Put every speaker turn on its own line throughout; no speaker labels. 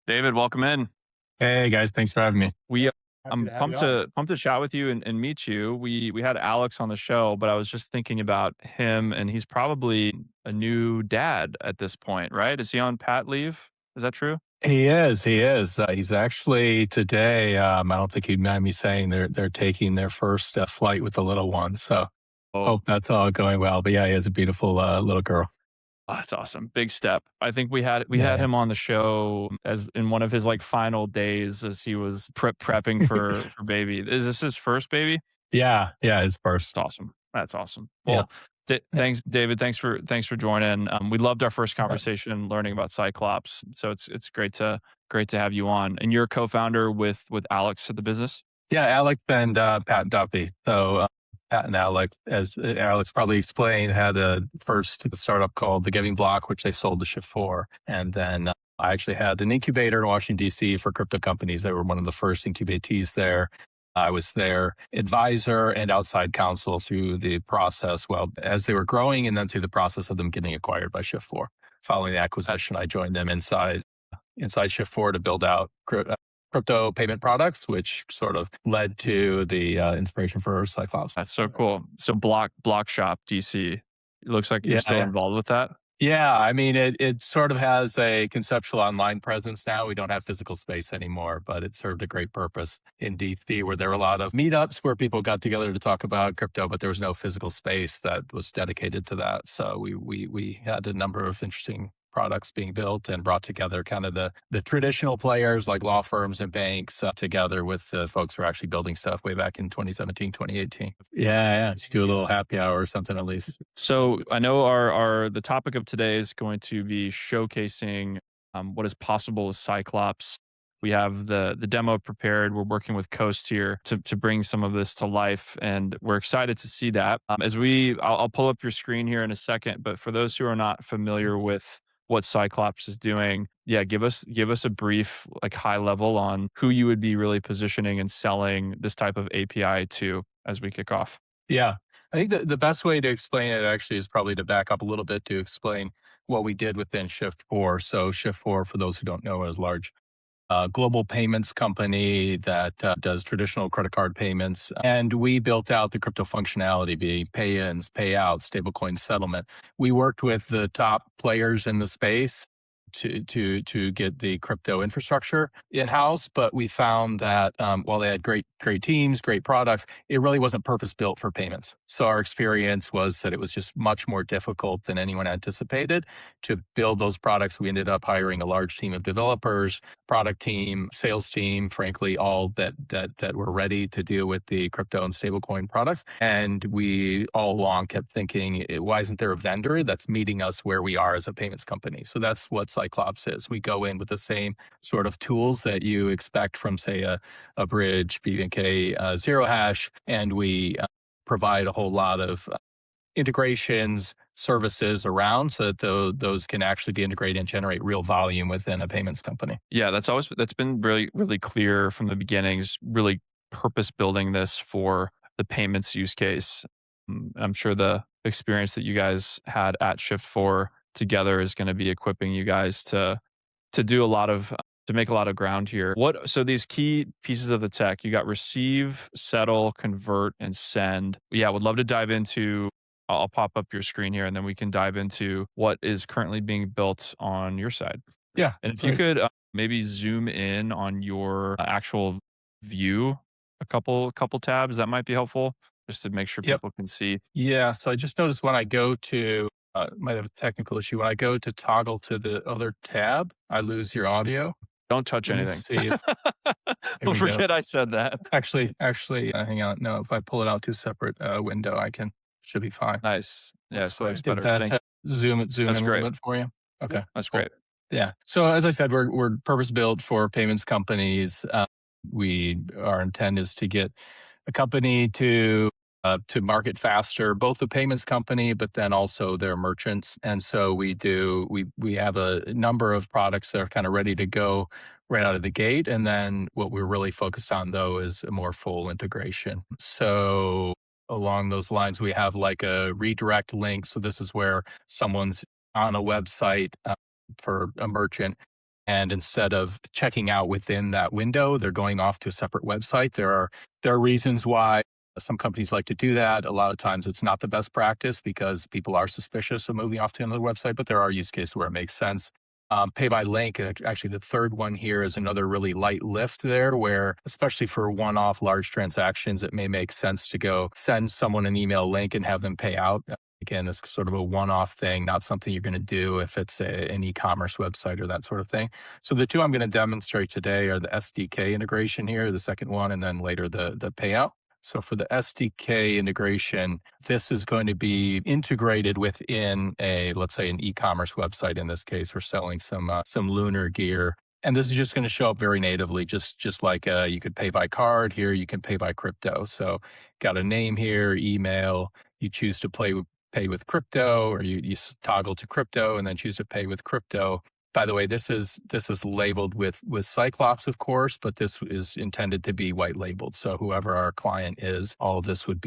David, welcome in.
Hey guys, thanks for having me.
We
Happy
I'm
to have you
pumped
on.
to chat with you and meet you. We had Alex on the show, but I was just thinking about him, and he's probably a new dad at this point, right? Is he on pat leave? Is that true?
He is. He is. He's actually today. I don't think he'd mind me saying they're taking their first flight with the little one. So
Oh,
hope that's all going well. But yeah, he has a beautiful little girl.
that's awesome. Big step. I think we had
Yeah,
him on the show as in one of his like final days as he was prepping
yeah,
for baby. Is this his first baby?
yeah. His first.
That's awesome. That's awesome.
Yeah.
Well, thanks, David. Thanks for joining. We loved our first conversation, learning about Cyclops. So it's great to have you on. And you're a co-founder with Alex at the business.
Yeah, Alex and Pat Duffy. So Pat and Alex, as Alex probably explained, had a first startup called the Giving Block, which they sold to Shift4. And then I actually had an incubator in Washington, D.C. for crypto companies. They were one of the first incubatees there. I was their advisor and outside counsel through the process, well, as they were growing and then through the process of them getting acquired by Shift4. Following the acquisition, I joined them inside Shift4 to build out crypto payment products, which sort of led to the inspiration for Cyclops.
That's so cool. So Block Shop DC. It looks like you're
Yeah,
still
yeah.
involved with that.
Yeah, I mean, it sort of has a conceptual online presence now. We don't have physical space anymore, but it served a great purpose in DC, where there were a lot of meetups where people got together to talk about crypto, but there was no physical space that was dedicated to that. So we had a number of interesting products being built and brought together kind of the traditional players like law firms and banks together with the folks who are actually building stuff way back in 2017, 2018. Yeah, yeah. Just do a little happy hour or something at least.
So I know our the topic of today is going to be showcasing what is possible with Cyclops. We have the demo prepared. We're working with Coast here to bring some of this to life, and we're excited to see that. I'll pull up your screen here in a second, but for those who are not familiar with what Cyclops is doing, yeah, give us a brief, like high level on who you would be really positioning and selling this type of API to as we kick off.
Yeah. I think the best way to explain it actually is probably to back up a little bit to explain what we did within Shift4. So Shift4, for those who don't know, is a large global payments company that does traditional credit card payments. And we built out the crypto functionality, be pay-ins, payouts, stablecoin settlement. We worked with the top players in the space to get the crypto infrastructure in house, but we found that while they had great teams, great products, it really wasn't purpose built for payments. So our experience was that it was just much more difficult than anyone anticipated to build those products. We ended up hiring a large team of developers, product team, sales team, frankly, all that were ready to deal with the crypto and stablecoin products. And we all along kept thinking, why isn't there a vendor that's meeting us where we are as a payments company? So that's what Cyclops is. We go in with the same sort of tools that you expect from, say, a bridge, BNK, zero hash, and we provide a whole lot of integrations, services around so that those can actually be integrated and generate real volume within a payments company.
Yeah, that's been really clear from the beginnings, really purpose building this for the payments use case. I'm sure the experience that you guys had at Shift4 together is going to be equipping you guys to do a lot of to make a lot of ground here. So these key pieces of the tech, you got receive, settle, convert, and send. Yeah, would love to dive into. I'll pop up your screen here, and then we can dive into what is currently being built on your side.
Yeah,
And if you
great.
could maybe zoom in on your actual view, a couple tabs, that might be helpful, just to make sure
Yep.
people can see.
Yeah. So I just noticed when I go to, might have a technical issue. When I go to toggle to the other tab, I lose your audio.
Don't touch
Let me
anything.
see if, here
Don't
we go.
forget I said that.
Actually, hang on. No, if I pull it out to a separate window, should be fine.
Nice. Yeah, so that's
Did
better.
that
Thank you.
zoom in
That's
a little
great.
bit for you? Okay,
That's
cool.
great.
Yeah. So as I said, we're purpose built for payments companies. Our intent is to get a company to market faster, both the payments company, but then also their merchants. And so we have a number of products that are kind of ready to go right out of the gate. And then what we're really focused on though is a more full integration. So along those lines, we have like a redirect link. So this is where someone's on a website for a merchant. And instead of checking out within that window, they're going off to a separate website. There are reasons why some companies like to do that. A lot of times it's not the best practice because people are suspicious of moving off to another website, but there are use cases where it makes sense. Pay by link, actually, the third one here is another really light lift there, where, especially for one off large transactions, it may make sense to go send someone an email link and have them pay out. Again, it's sort of a one off thing, not something you're going to do if it's an e commerce website or that sort of thing. So the two I'm going to demonstrate today are the SDK integration here, the second one, and then later the payout. So for the SDK integration, this is going to be integrated within let's say, an e-commerce website. In this case, we're selling some lunar gear, and this is just going to show up very natively, just like you could pay by card. Here, you can pay by crypto. So, got a name here, email. You choose to pay with crypto, or you toggle to crypto and then choose to pay with crypto. By the way, this is labeled with Cyclops, of course, but this is intended to be white labeled. So whoever our client is, all of this would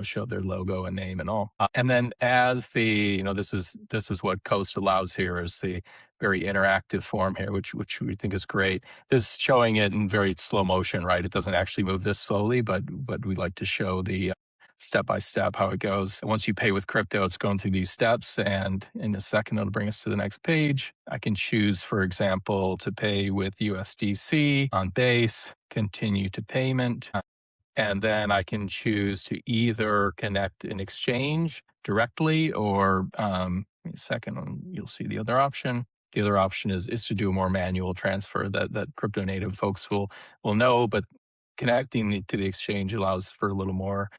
show their logo and name and all. And then as this is what Coast allows here, is the very interactive form here, which we think is great. This is showing it in very slow motion, right? It doesn't actually move this slowly, but we like to show the step by step how it goes. Once you pay with crypto, it's going through these steps, and in a second, it'll bring us to the next page. I can choose, for example, to pay with USDC on base, continue to payment, and then I can choose to either connect an exchange directly, or in a second, you'll see the other option. The other option is to do a more manual transfer that crypto native folks will know, but connecting to the exchange allows for a little more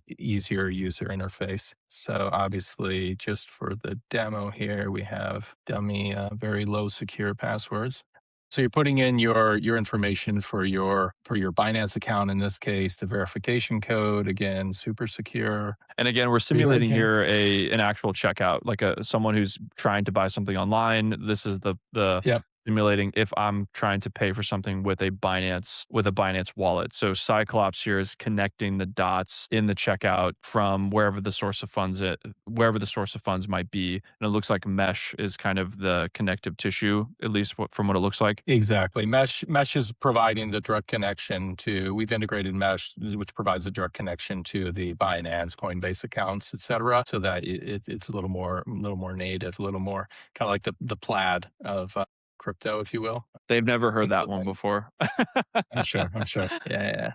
easier user interface. So obviously, just for the demo here, we have dummy, very low secure passwords. So you're putting in your information for your Binance account. In this case, the verification code, again, super secure.
And again, we're
Are you
simulating
again?
here an actual checkout, like someone who's trying to buy something online. This is the
Yep.
simulating if I'm trying to pay for something with a Binance wallet. So Cyclops here is connecting the dots in the checkout from wherever the source of funds might be. And it looks like Mesh is kind of the connective tissue, at least from what it looks like.
Exactly. Mesh is providing the direct connection to. We've integrated Mesh, which provides a direct connection to the Binance, Coinbase accounts, et cetera, so that it's a little more native, a little more kind of like the Plaid of crypto, if you will.
They've never heard
That's
that
what
one before.
I'm sure. I'm sure. Yeah,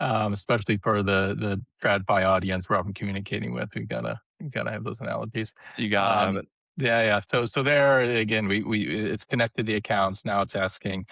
yeah. Especially for the TradFi audience we're often communicating with, we gotta have those analogies.
You gotta have
Um,
it.
yeah, yeah. So there again, we it's connected the accounts. Now it's asking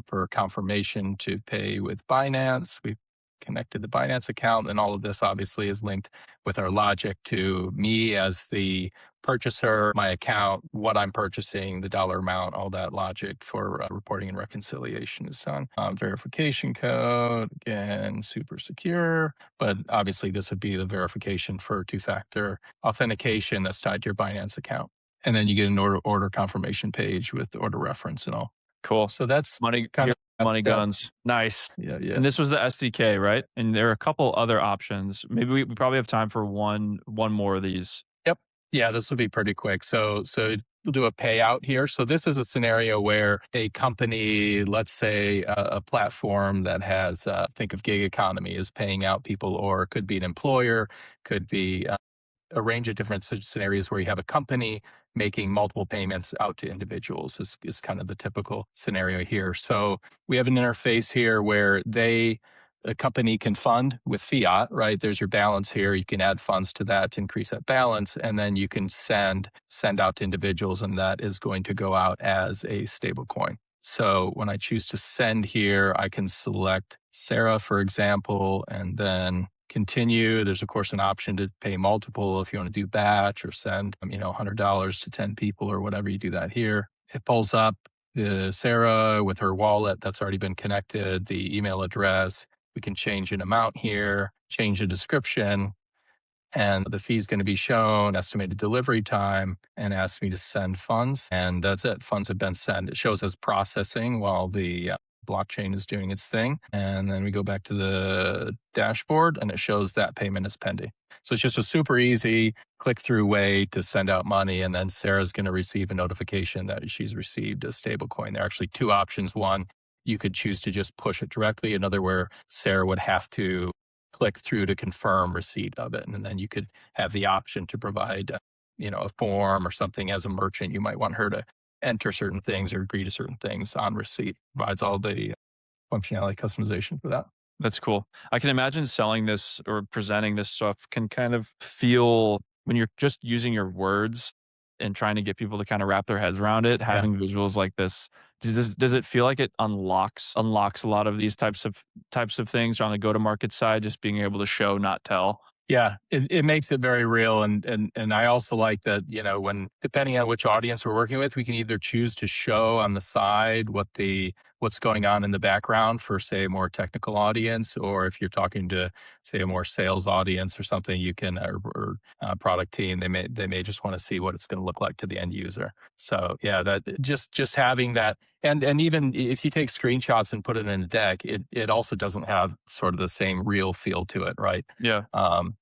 for confirmation to pay with Binance. We've connected the Binance account, and all of this obviously is linked with our logic to me as the purchaser, my account, what I'm purchasing, the dollar amount, all that logic for reporting and reconciliation is on. Verification code, again, super secure, but obviously this would be the verification for two-factor authentication that's tied to your Binance account. And then you get an order confirmation page with the order reference and all.
Cool.
So that's
Money
kind
here,
of
money
that.
guns. Nice.
Yeah, yeah.
And this was the SDK, right? And there are a couple other options. Maybe we probably have time for one more of these.
Yep. Yeah, this will be pretty quick. So we'll do a payout here. So this is a scenario where a company, let's say a platform that has, think of gig economy, is paying out people, or it could be an employer, could be a range of different scenarios where you have a company making multiple payments out to individuals is kind of the typical scenario here. So we have an interface here where a company can fund with fiat, right? There's your balance here. You can add funds to that to increase that balance, and then you can send out to individuals, and that is going to go out as a stablecoin. So when I choose to send here, I can select Sarah, for example, and then continue. There's of course an option to pay multiple if you want to do batch or send, $100 to 10 people or whatever. You do that here. It pulls up the Sarah with her wallet that's already been connected, the email address. We can change an amount here, change the description, and the fee is going to be shown, estimated delivery time, and asks me to send funds. And that's it. Funds have been sent. It shows as processing while the blockchain is doing its thing. And then we go back to the dashboard and it shows that payment is pending. So it's just a super easy click through way to send out money. And then Sarah's going to receive a notification that she's received a stablecoin. There are actually two options. One, you could choose to just push it directly. Another, where Sarah would have to click through to confirm receipt of it. And then you could have the option to provide, a form or something as a merchant. You might want her to enter certain things or agree to certain things on receipt. Provides all the functionality customization for that.
That's cool. I can imagine selling this or presenting this stuff can kind of feel when you're just using your words and trying to get people to kind of wrap their heads around it,
Yeah.
having visuals like this, does it feel like it unlocks a lot of these types of things on the go to market side, just being able to show, not tell?
Yeah, it makes it very real, and I also like that, when depending on which audience we're working with, we can either choose to show on the side what's going on in the background for, say, a more technical audience, or if you're talking to, say, a more sales audience or something, you can or product team, they may just want to see what it's going to look like to the end user. So yeah, that just having that, and even if you take screenshots and put it in a deck, it also doesn't have sort of the same real feel to it, right?
Yeah.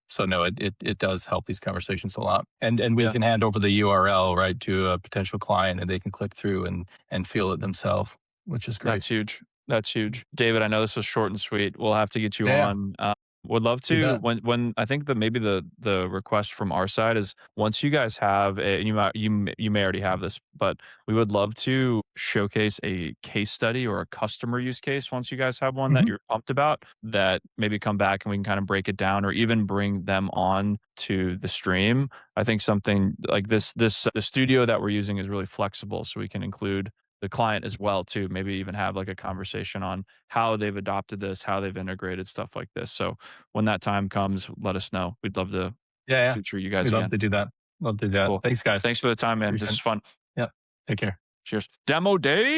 So no, it does help these conversations a lot. And we
Yeah.
can hand over the URL, right, to a potential client, and they can click through and feel it themselves, which is great.
That's huge. That's huge. David, I know this was short and sweet. We'll have to get you
Yeah, yeah,
on. Would love
you
to
bet.
when I think that maybe the request from our side is once you guys have and you may already have this, but we would love to showcase a case study or a customer use case once you guys have one that
Hmm.
you're pumped about, that maybe come back and we can kind of break it down or even bring them on to the stream. I think something like this the studio that we're using is really flexible, so we can include the client as well too, maybe even have like a conversation on how they've adopted this, how they've integrated stuff like this. So when that time comes, let us know. We'd love to
Yeah, yeah.
feature you guys
We'd love
again.
to do that. Love to do that.
Cool.
Thanks, guys.
Thanks for the time, man. This
Appreciate
is
it.
fun.
Yep. Take care.
Cheers. Demo day.